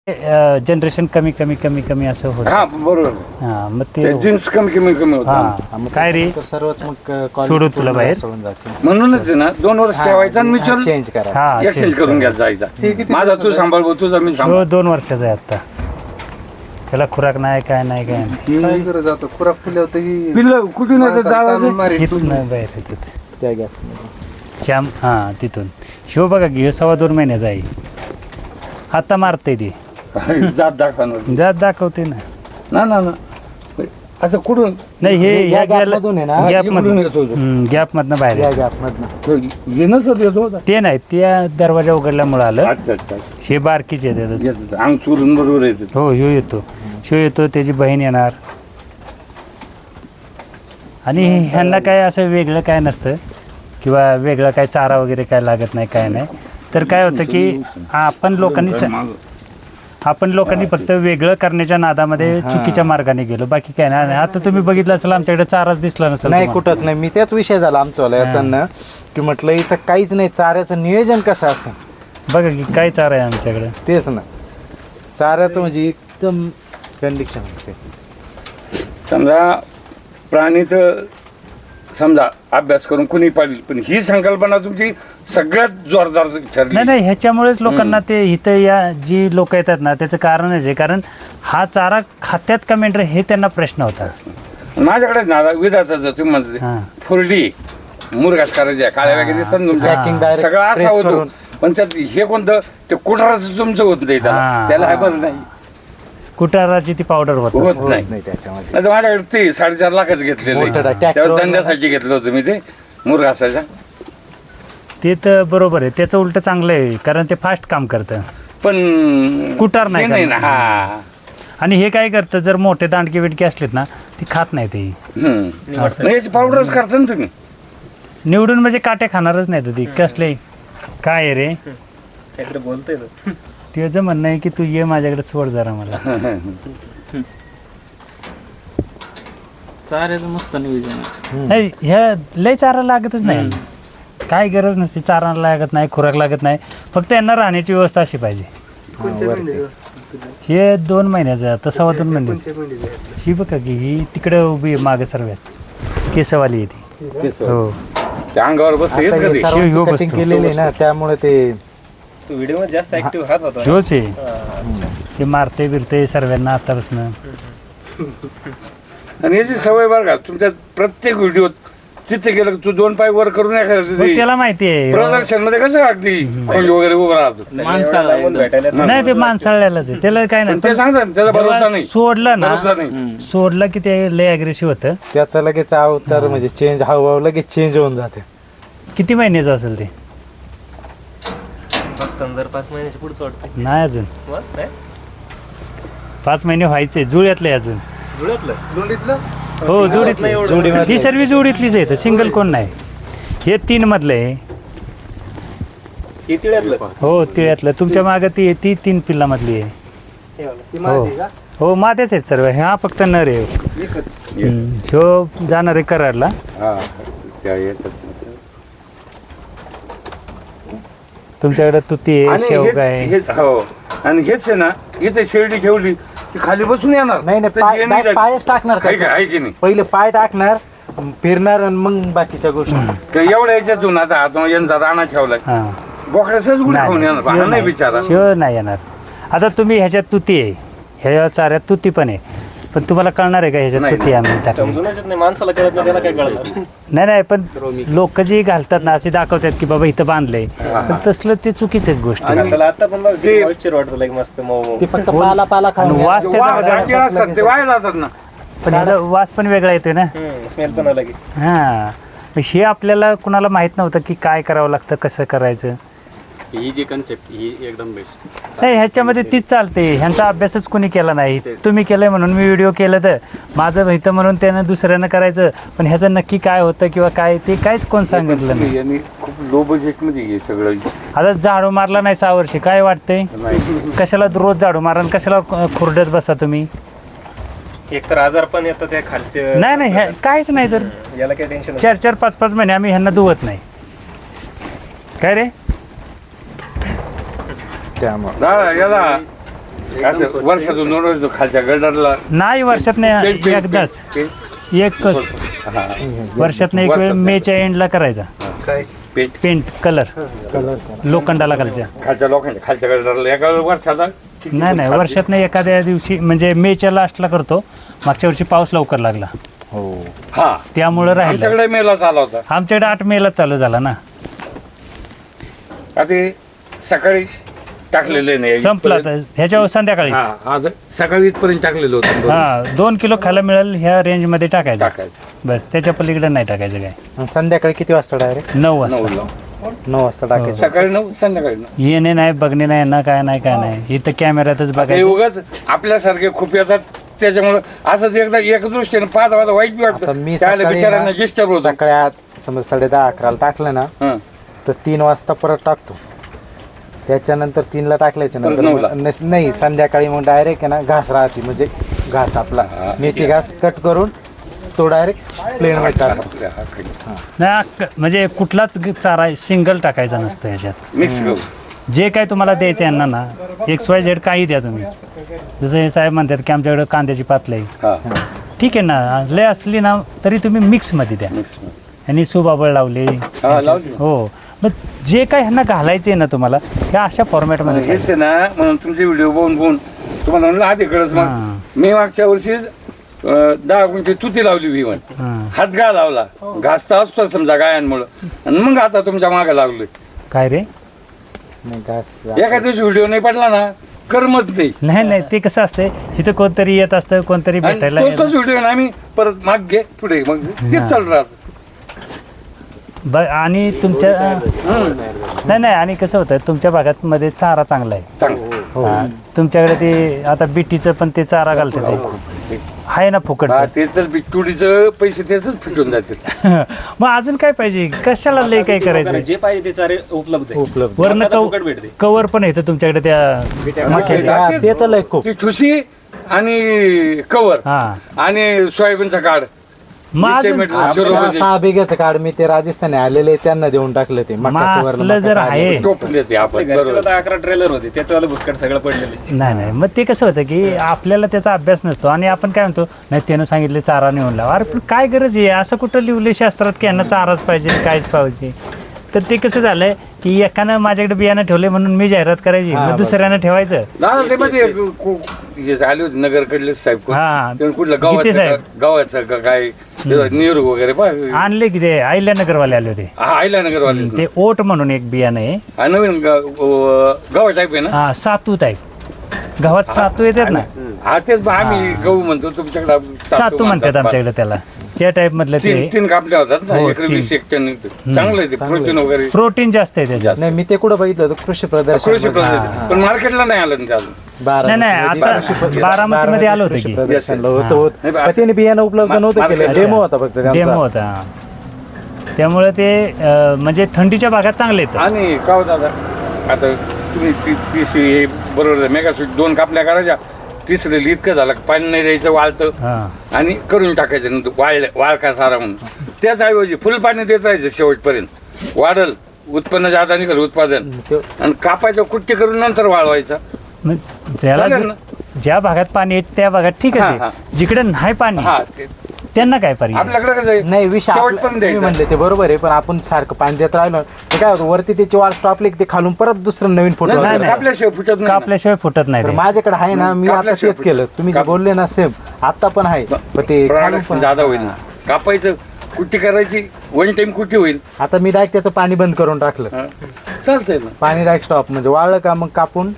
Generation कमी कमी कमी कमी असं होतं. हा बरोबर. हा मग ते जीन्स कमी कमी कमी होतं. हा काय रे सर्वच मग सोडू तुला बाहेर. म्हणूनच आहे ना 2 वर्ष ठेवायचा आणि म्युच्युअल चेंज करा. हा एक्सचेंज करून घ्यायला जायचा. माझा तू सांभाळ तुझा मी सांभाळ. हो 2 वर्षाचा आहे आता. त्याला खुराक नाही काय नाही काय नाही. काय गरज आता खुराक फुले होतं ही पिल्लं कुठून येतं जायचं. इथून नाही बाहेर येतात. त्या गॅप श्याम हा तिथून शिव बघा की 2.25 महिन्याचा आहे. आता मारते ती जात दाखवणार जात दाखवते ना. ना ना ना असं कुठून नाही हे या या gap मधून आहे ना, गॅप इकडून मधून येत होतं. गॅप मधनं बाहेर त्या येतं. गॅप मधनं येणंच येत होता. ते नाही त्या दरवाजा उघडल्यामुळे आलं. अच्छा अच्छा हे बारकीचे येतात. येत अंग चुरून बरोबर येत. हो ह्यो येतो शिव येतो त्याची बहीण येणार. आणि ह्यांना काय असं वेगळं काय नसतं किंवा वेगळं काय चारा वगैरे काय लागत नाही काय नाही. तर काय होतं की आपण लोकांनी फक्त वेगळं करण्याच्या नादामध्ये चुकीच्या मार्गाने गेलो. बाकी काय नाही. आता तुम्ही बघितलं असेल आमच्याकडे चाराच दिसला नसेल नाही तुम्हाला. कुठंच नाही. मी त्याच विषय झाला आमचा येताना की म्हटलं इथं काहीच नाही. चाऱ्याचं नियोजन कसं असेल बघा की काय चारा आहे आमच्याकडे. तेच ना. चाऱ्याचं म्हणजे एकदम कंडिशन होते. समजा प्राणीचं समजा अभ्यास करून कुणी पाहिजे पण ही संकल्पना तुमची सगळ्यात जोरदार ठरली. नाही नाही ह्याच्यामुळेच लोकांना ते इथं या जी लोक येतात ना त्याचं कारणच आहे. कारण हा चारा खात्यात का मेंढर हे त्यांना प्रश्न होता. माझ्याकडे ना विधाचा तुम्ही म्हणते हा. फुरडी मुरगास करायच्या काळ्या वगैरे दिसतात ना तुमच्या. Packing direct सगळं असा press होतो करून. पण त्यात हे कोणतं ते कुठाराचं तुमचं होत नाही हा. त्याला आहे बरं नाही कुटाराची ती पावडर होत होत होत नाही. नाही त्याच्यामध्ये. नाही तर माझ्याकडे ते 4.5 लाखच घेतलेलं मोठं आहे. tractor त्यावर वर- धंद्यासाठी घेतलं होतं मी ते मुरगासाच्या. ते तर बरोबर आहे. त्याचं उलट चांगलं आहे कारण ते फास्ट काम करतं. पण कुटार नाही हे नाही ना. करणार. हा आणि हे काय करतं जर मोठे दांडके बिडके असलेत ना ती खात नाही ते. मग याची पावडरच करता ना तुम्ही. निवडून म्हणजे काट्या खाणारच नाही तर ती कसले काय आहे रे काहीतरी बोलतोय तो. त्याचं म्हणणं आहे की तू ये माझ्याकडे सोड जरा मला. चाऱ्याचं मस्त नियोजन आहे. नाही ह्या लय चारा लागतच नाही. काय गरज नसते. चारा लागत नाही खुराक लागत नाही. फक्त यांना राहण्याची व्यवस्था अशी पाहिजे. कोणच्या मेंढीचं? हे 2 महिन्याचं आता 2.25 महिने. कोणच्या मेंढीचं? ही बघा की ही तिकडे उभी आहे मागे सर्वात केसवाली आहे ती. हो त्या अंगावर बसते हेच कधी. ह्यो कटिंग बसतो. केलेली आहे ना त्यामुळे ते तो व्हिडिओ मध्ये जास्त ऍक्टिव्ह हाच होता. ह्योच आहे. हा. ते मारते बिरते सर्वांना आतापासून. आणि याची सवय बरं का तुमच्या प्रत्येक व्हिडिओ तिथे गेलं की तू 2 पाय वर करून मग त्याला माहिती आहे. प्रदर्शन मध्ये कसं अगदी खोंड वगैरे उभं राहतो. माणसाला लांबून भेटायला येतात. नाही ते माणसाळल्यालाच आहे. त्याला काय पण ते नाही. सांगतात ना, त्याचा भरोसा जेव्हा नाही. सोडलं भरोसा ना नाही. सोडलं की ते लय अग्रेसिव्ह होतं. त्याचा लगेच अवतार म्हणजे चेंज हावभाव लगेच चेंज होऊन जाते. किती महिन्याचं असेल ते. फक्त जर 5 महिन्याच्या पुढचं वाटतं. नाही अजून मग नाही 5 महिने व्हायचे. जुळ्यातले अजून. जुळ्यातलं. लोंढीतलं? हो जुळीतले. जोडीमध्ये. ही सर्व जुळीतलीच आहे. सिंगल कोण नाही. हे 3 मधलं आहे. हे तिळ्यातलं. हो तिळ्यातलं. तुमच्या मागे ती 3 पिल्लामधली आहे. हे वालं. ती माहिती का? हो मातेच आहेत सर्व. हा फक्त नर आहे. एकच. ह्यो जाणार आहे कराडला. हा, त्या येतात. तुमच्याकडे तुती आहे आणि शेवगा आहे. हो आणि हेच आहे ना इथे शेळडी ठेवली ती खाली बसून येणार. नाही नाही त्याची पाय येणी जाते. पायच टाकणार आहे का त्याच्यात. आहे की नाही. पहिले पाय टाकणार फिरणार आणि मग बाकीच्या गोष्टी. तर एवढ्या याच्यातून आता हात यांचा राणा ठेवलाय हा बोकड्या सहज गुढी खाऊन येणार. हा नाही बिचारा. शिव नाही येणार. आता तुम्ही ह्याच्यात तुती आहे. ह्या चाऱ्यात तुती पण आहे. पण तुम्हाला कळणार आहे का ह्याच्यात नाही. तुती आम्ही टाकली. समजूनच येत नाही माणसाला कळत नाही त्याला काय कळणार. नाही नाही पण लोक जे घालतात ना असे दाखवतात की बाबा इथं बांधलंय. पण तसलं ते चुकीच गोष्ट आहे. त्याला आता पण बघ मॉइश्चर वाटत लाईक मस्त मऊ. ते फक्त पाला पाला आणि खाऊन वास ते त्याचा वाघ वेगळा. घाटी असतात ते वाया जातात ना. पण ह्याचा वास पण वेगळा येतोय ना. स्मेल पण आला की. हा हे आपल्याला कुणाला माहित नव्हतं की काय करावं लागतं कसं करायचं. ही जी कन्सेप्ट ही एकदम बेस्ट. नाही ह्याच्यामध्ये तीच चालते. ह्यांचा अभ्यासच कोणी केला नाही. तुम्ही केलंय म्हणून मी व्हिडिओ केलं तर माझं हितं म्हणून त्यानं दुसऱ्यानं करायचं. पण ह्याचं नक्की काय होतं किंवा काय ते काहीच कोण सांगितलं नाही. यांनी खूप लो बजेट मध्ये हे सगळं आता झाडू मारला नाही 6 वर्षी काय वाटतंय. कशाला रोज झाडू मारा आणि कशाला खुरड्यात बसा तुम्ही. एक तर आजार पण येतं त्या खालचे. नाही नाही काहीच नाही. तर याला काही टेन्शन 4-4, 5-5 महिने आम्ही ह्यांना धुवत नाही. काय रे त्यामुळे याला असं वर्षातून 2 वर्ष खालच्या गडारला नाही वर्षात नाही एकदाच एकच वर्षात एक वेळ मेच्या एंडला करायचा काय पेंट कलर लोखंडाला खालच्या लोकांच्या खालच्या गडारला एका वर्षाचा किती नाही नाही खाते? वर्षात नाही एखाद्या दिवशी म्हणजे मेच्या लास्टला करतो. मागच्या वर्षी पाऊस लवकर लागला हो हा त्यामुळं राहिलं. आमच्याकडे मेला चालला होता. आमच्याकडे 8 मेला चालू झाला ना. आता ते सकाळी टाकलेले नाही संपला तर ह्याच्यावर संध्याकाळी हा आज सकाळी इथपर्यंत टाकलेलं होतं हा 2 किलो खायला मिळेल ह्या रेंज मध्ये टाकायचं टाकायचं बस. त्याच्या पलीकडे नाही टाकायचं काय. आणि संध्याकाळी किती वाजता डायरेक्ट 9 वाजता 9ला 9 वाजता टाकायचं. सकाळी 9 संध्याकाळी 9. येणे नाही बघणे नाही ना काय नाही इथं कॅमेऱ्यातच आता हे बघायचं. उगाच आपल्यासारखे खूप येतात त्याच्यामुळं असं एकदा एक दृष्टीने पाहता पाहता वाईट बी आता वाटतं मी त्याला सकाळी बिचाऱ्यांना ना- डिस्टर्ब होतं. सकाळी समज 10:30-11ला टाकलं ना हं. तर 3 वाजता परत टाकतो. त्याच्यानंतर 3ला टाकल्याच्या परत नंतर 9ला. नाही संध्याकाळी मग डायरेक्ट आहे ना घास राहते म्हणजे घास आपला हा. मेथी घास कट करून तो डायरेक्ट प्लेन मध्ये टाकतो. आपल्या हा खाली. नाही म्हणजे कुठलाच चारा सिंगल टाकायचा नसतो ह्याच्यात. मिक्स करू जे काय तुम्हाला द्यायचं यांना ना XYZ काही द्या तुम्ही. जसं हे साहेब म्हणतात की आमच्याकडे कांद्याची पातळी हा ठीक आहे ना लय असली ना तरी तुम्ही मिक्समध्ये द्या. मिक्स यांनी सुबाबळ लावले हा लावली हो. मग जे काय ह्यांना घालायचे ना तुम्हाला ह्या अशा फॉर्मॅटमध्ये हेच आहे ना म्हणून तुमचे व्हिडिओ बघून तुम्हाला म्हणलं आधी कळच हां. मग मी मागच्या वर्षी 10 गुंठे तुती लावली विवण हां. हातगा लावला घास तर असतो समजा गायांमुळं आणि मग आता तुमच्या मागे लागलोय. काय रे नाही घास एका दिवशी व्हिडिओ नाही पडला ना करमत नाही नाही ते कसं असतंय इथं कोणतरी येत असतं कोणतरी आणि भेटायला तोच येतं. व्हिडिओ ना आम्ही परत माग घे पुढे मग तेच हां. चालू राहत. आणि तुमच्या नाही आणि कसं होतं तुमच्या भागात मध्ये चारा चांगला आहे. चांगलं हो हां. तुमच्याकडे ते आता बीटीचं पण ते चारा घालते ते आहे ना फुकट. हा ते तर बिटुडीचं पैसे तेच फिटून जाते. मग अजून काय पाहिजे कशाला लय काय करायचं. जे पाहिजे ते चारे उपलब्ध आहे. उपलब्ध वरनं आता फुकट भेटते. कवर पण येतं तुमच्याकडे त्या मक्याच्या. हा, ते तर लय खूप ती ठुशी आणि कवर हा आणि सोयाबीनचा काढ मग अजून 6 बिघ्याचं कार्ड मी ते राजस्थानी आलेले त्यांना देऊन टाकलं ते मक्याचं वरनं असलं जर मका काढलं. आहे टोपून देते आपण घरचे बरोबर. आता 11 ट्रेलर होते त्याच्यावाले भुसकट सगळं पडलेले. नाही मग ते कसं होतं की आपल्याला त्याचा अभ्यास नसतो आणि आपण काय म्हणतो नाही त्यानं सांगितले चारा नेऊन लावा. अरे पण काय गरज आहे असं कुठं लिहिलंय शास्त्रात की यांना चाराच पाहिजे कायच पाहिजे. तर ते कसं झालंय की एकानं माझ्याकडे बियाणं ठेवले म्हणून मी जाहिरात करायची हा, मग दुसऱ्यानं ठेवायचं. ना ते मध्ये हे आले होते नगरकडले साहेब कोण. हा. ते कुठलं गीते साहेब. गावाचं का काय नेहरू वगैरे आणले की ते अहिल्यानगरवाले आले होते. आयला नगरवाले ते ओट म्हणून एक बियाणं आहे नवीन गाव टाईप आहे ना. हा सातू टाईप गव्हात सातू येतात ना हा तेच आम्ही गहू म्हणतो तुमच्याकडे सातू म्हणतात आमच्याकडे त्याला. त्या टाईप मधलं ते 3 कापल्या होतात ना हो, 20 एक टन चांगलं आहे ते प्रोटीन वगैरे प्रोटीन जास्त आहे त्याच्यात. नाही मी ते कुठं बघितलं होतं कृषी प्रदर्शन कृषी प्रदेश पण मार्केटला नाही आलं ना ते अजून. नाही, आता बारामतीमध्ये आलं होतं की. प्रदर्शनला होतं नाही, पण त्यांनी बियाणं उपलब्ध नव्हतं केलं मार्केटला. डेमो होता फक्त त्यांचा. डेमो होता. त्यामुळे ते म्हणजे थंडीच्या भागात चांगले येतं. आणि का हो दादा आता तुम्ही हे बरोबर मेगा स्वीट 2 कापल्या करायच्या तिसरे इतकं झालं पाणी नाही द्यायचं वाळतं हा आणि करून टाकायचं नंतर वाळका सारा म्हणून त्याच ऐवजी फुल पाणी देत राहायचं शेवटपर्यंत वाढल उत्पन्न जादा निघाल उत्पादन आणि कापायचं कुट्टी करून नंतर वाळवायचं. मग ज्याला चालेल ना? ज्या भागात पाणी आहे त्या भागात ठीक हा, आहे. जिकडे नाही पाणी हा ते त्यांना काय पर्याय. आपल्याकडे कसं आहे नाही विषय शेवटपर्यंत तुम्ही द्यायचं. म्हणले ते बरोबर आहे पण आपण सारखं पाणी देत राहिलो ते काय होतं वरती त्याची वाढ स्टॉपली की ते खालून परत दुसरं नवीन फोटो नाही, नाही, नाही, कापल्याशिवाय फुटत नाही ना. कापल्याशिवाय फुटत नाही तर ते. माझ्याकडे आहे ना मी आता कापल्याशिवाय तेच केलं तुम्ही जे काप- बोलले ना सेम आता पण आहे पण ते खालून प्रोडक्शन पण- जादा होईल ना कापायचं कुट्टी करायची 1 टाइम कुट्टी होईल. आता मी डायरेक्ट त्याचं पाणी बंद करून टाकलं हा. चालतंय ना. पाणी डायरेक्ट स्टॉप म्हणजे वाळलं का मग कापून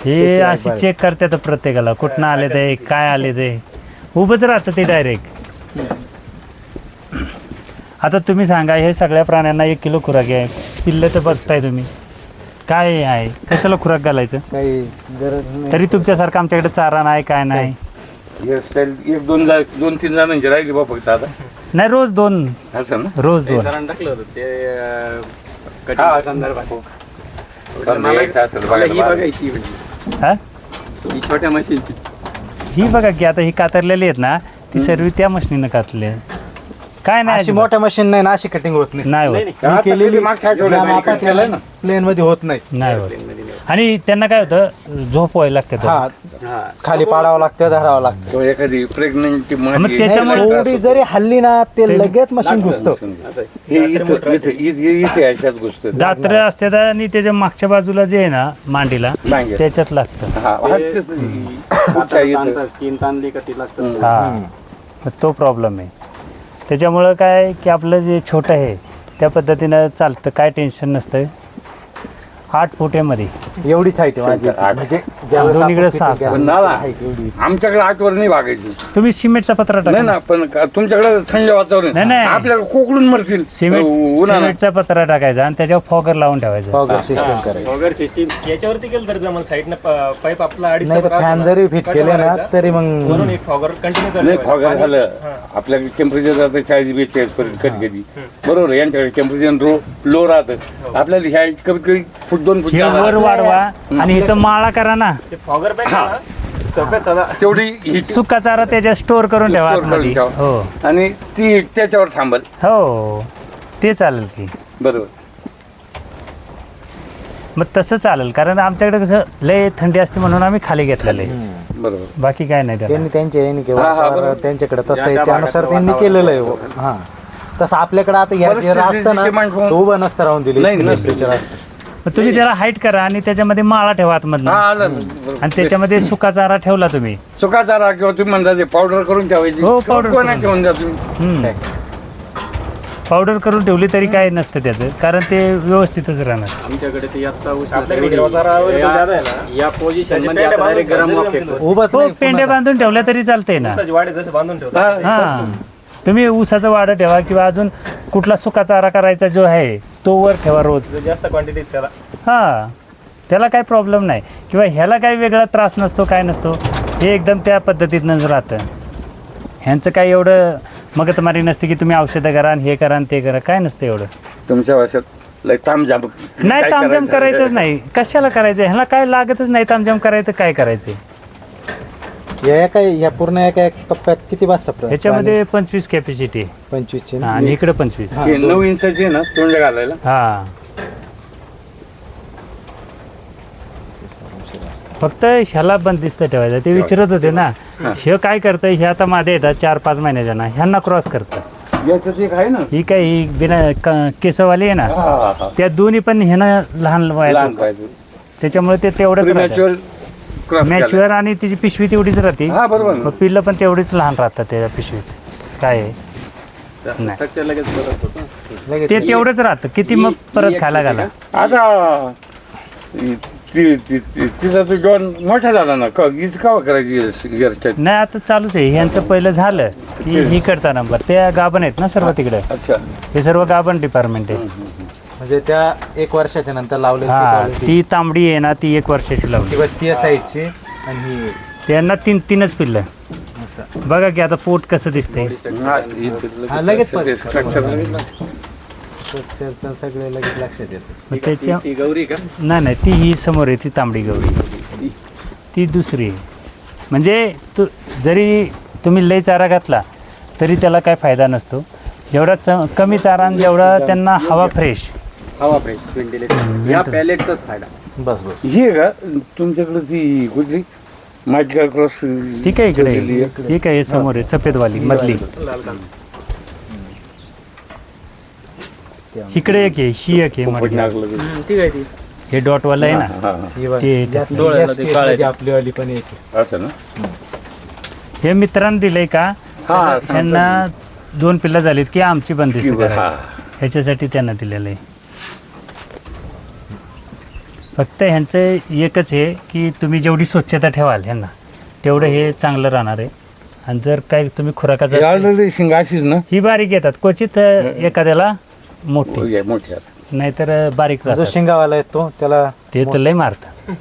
हे अशी चेक करतात प्रत्येकाला कुठनं आले ते काय आले ते उभंच राहतं ते डायरेक्ट. आता तुम्ही सांगा हे सगळ्या प्राण्यांना 1 किलो खुराक आहे. पिल्लं तर बघताय तुम्ही काय आहे कशाला खुराक घालायचं. काही गरज नाही. तरी तुमच्यासारखं आमच्याकडे चारा नाही काय नाही. हेअरस्टाईल 1-2-3 जणांची राहिली बा फक्त आता नाही रोज 2 असं ना. रोज 2 सरांनी टाकलं होतं ते हा. कटिंग संदर्भात. समजा यायचं असेल मला ही बघायला. बघायची म्हणजे हा ही छोट्या मशीनची. ही बघा की आता ही कातरलेली आहेत ना ती सर्व त्या मशनीनं कातले. काय नाही अशी अजिबात. मोठ्या मशीन नाही ना अशी कटिंग होत नाही नाही होत आता केलेली कधी मागच्या आठवड्यात या मापात केलं ना प्लेन मध्ये होत नाही नाही होत. आणि त्यांना काय होतं झोप व्हायला लागते तो. हा खाली पाडावं लागतं धरावं लागतं. किंवा एखादी प्रेग्नंट मग त्याच्यामुळे थोडी जरी हल्ली ना ते लगेच मशीन घुसतं. इथे अशात घुसतं. दात्र असतात आणि त्याच्या मागच्या बाजूला जे आहे ना मांडीला मागे. त्याच्यात लागतं. हा, पुढच्या इथं. स्किन ताणली का ती लागतं. हा मग तो प्रॉब्लेम आहे. त्याच्यामुळं काय की आपलं जे छोटं आहे त्या पद्धतीनं चालतं, काय टेन्शन नसतं. 8 फुटेमध्ये एवढीच आहे ती माझी. आठ. म्हणजे ज्यावेळेस दोन्हीकडे आपण सहा- किती सहा. पण नाला height एवढी. आमच्याकडे 8 वर नाही वागायची. तुम्ही सिमेंटचा पत्रा नाही टाका. ना, पण तुमच्याकडे थंड वातावरण नाही, नाही. आपल्याला कोकळून मरतील उन्हाळा. सिमेंटचा पत्रा टाकायचा आणि त्याच्यावर फॉगर लावून ठेवायचं. Fogger system करायची. वगैरे सिस्टीम याच्यावरती केलं तर जमल साईडनं पाईप आपला अडीच नाही तर फॅन जरी फिट केले ना तरी वरून मग एक फॉगर कंटिन्यू नाही फॉगर झालं आपल्याकडे टेम्परेचर जातं 40-42 पर्यंत कधी कधी. बरोबर आहे, यांच्याकडे टेम्परेचर लो राहतं. आपल्याला ह्या कमीत कमी फूट 2 फूट हे वर वाढवा आणि इथं माळा करा ना. ते फॉगर पॅक सगळ्यात साधा तेवढी heat सुका चारा त्याच्यात स्टोअर करून ठेवा Store करून आतमध्ये. ठेवा. हो आणि ती त्याच्यावर थांबल. हो ते चालेल की. बरोबर. मग तसं चालेल, कारण आमच्याकडे कसं लय थंडी असते म्हणून आम्ही खाली घेतलेलं आहे. बरोबर. बाकी काय नाही त्याला. त्यांनी त्यांच्या याने हा, हा, किंवा बरोबर. त्यांच्याकडे तसं ज्या आहे त्या त्यानुसार भागाचं त्यांनी वातावरण केलेलं आहे. हा तसं आपल्याकडे आता या जे परिस्थितीची असतं ना demand पाहून- तो उभं नसतं राहून दिली नाही, नसतं. टेम्परेचर असतं. मग तुम्ही त्याला हाईट करा आणि त्याच्यामध्ये माळा ठेवा आतमधनं. हा आलं ना. बरोबर. आणि त्याच्यामध्ये सुका चारा ठेवला तुम्ही. सुका चारा किंवा तुम्ही म्हणता ते पावडर करून ठेवायची. हो, किंवा powder कोणा करून. ठेवून द्या तुम्ही. पावडर करून ठेवली तरी काही नसतं त्याचं, कारण ते व्यवस्थितच राहणार. आमच्याकडे ती आता आपल्याकडे हिरवा चारा वगैरे तो ज्यादा आहे ना. या पोझिशन त्याचे मध्ये पेंड्या आता direct गरम बांधून वाफ जमलं. येतो. उभंच हो नाही पेंड्या पुन्हा. बांधून ठेवल्या तरी चालतंय ना. ऊसाची वाढ जसं बांधून ठेवतात. हा तुम्ही ऊसाचं वाडं ठेवा किंवा अजून कुठला सुका चारा करायचा जो आहे तो वर ठेवा रोज. जो जास्त क्वांटिटीत त्याला हा त्याला काही प्रॉब्लेम नाही किंवा ह्याला काही वेगळा त्रास नसतो, काय नसतो. हे एकदम त्या पद्धतीतनं राहतं. ह्यांचं काही एवढं मगतमारी नसते की तुम्ही औषधं करा आणि हे करा आणि ते करा, काय नसतं एवढं. तुमच्या वर्षात लय तामझाम नाही काय तामझाम करायचं? करायचंच नाही. कशाला करायचं, ह्याला काय लागतच नाही. तामझाम करायचं काय करायचं. या पूर्ण एका एक टप्प्यात किती वाजता ह्याच्यामध्ये 25 कॅपॅसिटी 25 चे ना? आणि इकडे 25. हे 9 इंचाची आहे ना तोंड घालायला. हा फक्त ह्याला बंदिस्त ठेवायचं. ते विचारत होते ना हे काय करतं. हे आता माझे येतात 4-5 महिन्याच्या ना, ह्यांना क्रॉस करतं. याचं एक आहे ना. ही काय ही बिना केसवाली आहे ना, हा. त्या दोन्ही पण ह्यानं लहान लहान वयात, पाहिजे. त्याच्यामुळे ते तेवढंच मॅच्युअर क्रॉस मॅच्युअर आणि तिची पिशवी तेवढीच राहते. हा बरोबर ना. मग पिल्लं पण तेवढीच लहान राहतात त्या पिशवीत. काय आहे नाही. स्ट्रक्चर लगेच बदलत होतं. लगेच ते तेवढंच राहतं. किती मग परत खायला घाला. आता तिचा तो जॉन मोठा झाला ना हीच कावा करायची घरच्या. नाही आता चालूच आहे. ह्यांचं पहिलं झालं की ही करता नंबर. ते गाभण आहेत ना सर्व तिकडे. अच्छा. हे सर्व गाभण डिपार्टमेंट आहे. म्हणजे त्या 1 वर्षाच्या नंतर लावले हा ती तांबडी आहे ना ती 1 वर्षाची लावली. किंवा ती साईडची आणि ही त्यांना 3-3च पिल्लं. असं. बघा की आता पोट कसं दिसतंय. हा, लगेच स्ट्रक्चर स्ट्रक्चरचं सगळे लगेच लक्षात येतं. मग त्याच्या ती गौरी का नाही ती ही समोर आहे ती तांबडी गौरी. ती दुसरी आहे. म्हणजे जरी तुम्ही लय चारा घातला तरी त्याला काय फायदा नसतो. जेवढा कमी चारा आणि जेवढा त्यांना हवा फ्रेश. हवा फ्रेश व्हेंटिलेशन या पॅलेटचाच फायदा. बस बस ही आहे का तुमच्याकडे ती कुठली माझ्या क्रॉस. ठीक आहे इकडे ठीक आहे. हे समोर आहे सफेदवाली मधली. इकडे एक आहे, ही एक आहे मधली. ठीक आहे ती हे डॉटवाला आहे ना ते जास्त डोळ्याला ते काळायचं. आपली वाली पण येते. असं ना. हे मित्रांनी दिलंय का हा त्यांना 2 पिल्लं झालीत की आमची बंदिस्त हा. करा. ह्याच्यासाठी त्यांना दिलेलं आहे. फक्त ह्यांचं एकच आहे की तुम्ही जेवढी स्वच्छता ठेवाल ह्यांना तेवढं हे चांगलं राहणार आहे. आणि जर काय तुम्ही खुराकाचं ऑलरेडी शिंग अशीच ना. ही बारीक येतात क्वचित एखाद्याला मोठी, मोठी नाहीतर बारीक जो राहतात. शिंगावाला येतो त्याला ते तर लय मारतं.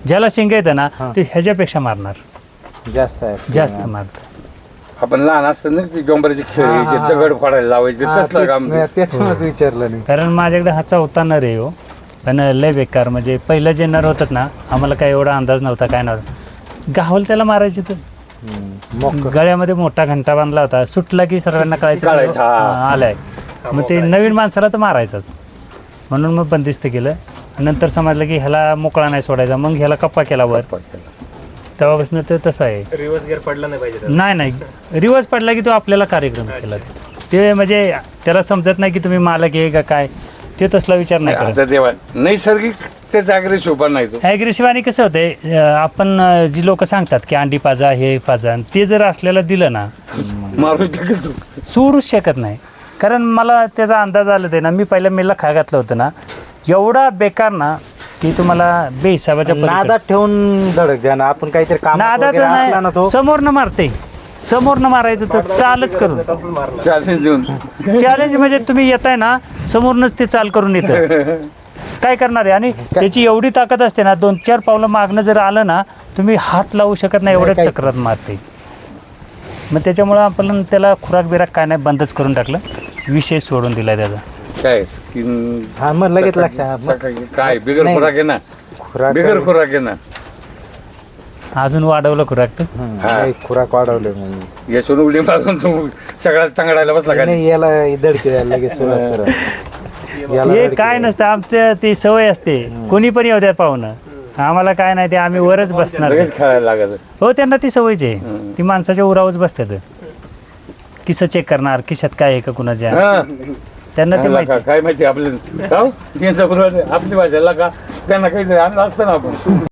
ज्याला शिंग येतं ना हा. ते ह्याच्यापेक्षा मारणार, जास्त आहे. जास्त मारतं. आपण लहान असताना ती डोंबराचे खेळ हा, यायचे, हा, दगड फोडायला लावायचे हा, तसलं काम. त्याच्यामुळेच विचारलं नाही. कारण माझ्याकडे हा चौथा नर आहे हो. पण लय बेकार. म्हणजे पहिलं जे नर होतात ना आम्हाला काय एवढा अंदाज नव्हता काय नव्हता. गावल त्याला मारायची तर मोक गळ्यामध्ये मोठा घंटा बांधला होता. सुटला की सर्वांना कळायचं, कळायचं हा. आलाय. मग ते नवीन माणसाला तर मारायचंच. म्हणून मग बंदिस्त केलं नंतर समजलं की ह्याला मोकळा नाही सोडायचा, मग ह्याला कप्पा केला वर. तेव्हापासून ते तसं आहे. रिव्हर्स गिअर पडला नाही पाहिजे त्याला. नाही रिवर्स पडला की तो आपल्याला कार्यक्रम केला ते म्हणजे त्याला समजत नाही की तुम्ही मालक आहे का काय, ते तसला विचार नाही करत. आता तेव्हा नैसर्गिक त्याचा अग्रेसिव्ह पण नाही तो. ॲग्रेसिव्ह आणि कसं होतंय आपण जी लोक सांगतात की अंडी पाजा हे पाजा, ते जर असलेलं दिलं ना मारून टाकेल तो. सोडूच शकत नाही. कारण मला त्याचा अंदाज आला ते ना, मी पहिल्या मेला खा घातलं होतं ना, एवढा बेकार ना की तुम्हाला बेहिसाबाच्या नादात ठेवून धडक द्या ना, आपण काहीतरी काम नादात असला ना तो नाही, समोरनं मारते, समोरनं मारायचं तर चालच करून. तसंच मारणार. चॅलेंज देऊन चॅलेंज म्हणजे तुम्ही येताय ना, समोरनंच ते चाल करून येतं. काय करणार आहे, आणि त्याची एवढी ताकद असते ना, 2-4 पावलं मागणं जर आलं ना, तुम्ही हात लावू शकत नाही, एवढं काहीच तक्रार मारते. मग त्याच्यामुळं आपण त्याला खुराक बिराक काय नाही, बंदच करून टाकलं, विषय सोडून दिला त्याचा. काय स्किन हा मग लगेच लक्षात सकाळी काय बिगर नाही. खुराक आहे ना, खुराक बिगर खुराक आहे ना. अजून वाढवलं खुराक तर. नाही, खुराक वाढवले म्हणून याच्यावर उडी मारून तो सगळ्यात चांगडायला बसला का नाही, याला दडकी द्यायला लगेच सुरुवात करा. याला हे दडकी काय द्यायला. नसतं, आमचं ती सवय असते, कोणी पण येऊ द्या पाहुणं, आम्हाला काय नाही, ते आम्ही वरच बसणार. लगेच खेळायला लागत. हो, त्यांना ती सवयच आहे, ती माणसाच्या उरावच बसतात. किस्सा चेक करणार, खिशात काय आहे का कुणाच्या, हा. त्यांना ते माहिती. काय माहिती आपल्या आपली भाज्याला का त्यांना काहीतरी आणलं असतं ना आपण.